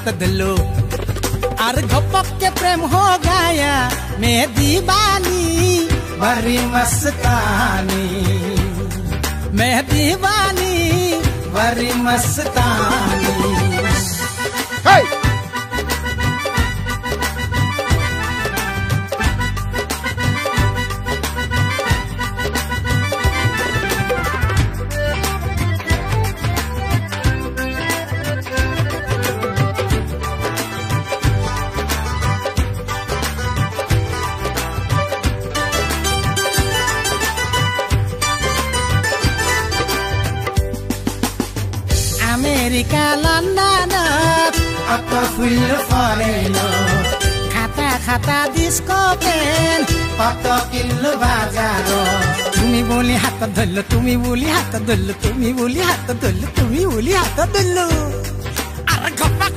हाथ धुल्लो और घपक के प्रेम हो गया मैं दीवानी बड़ी मस्तानी मैं दीवानी बड़ी मस्तानी hey! अमेरिका लन्डन अतो फुल फरेनो खाता खाता डिस्को पेन अतो किल्लो बाजारो तुमी बोली हात धुल्लो तुमी बोली हात धुल्लो तुमी बोली हात धुल्लो तुमी बोली हात धुल्लो अरे गप्पा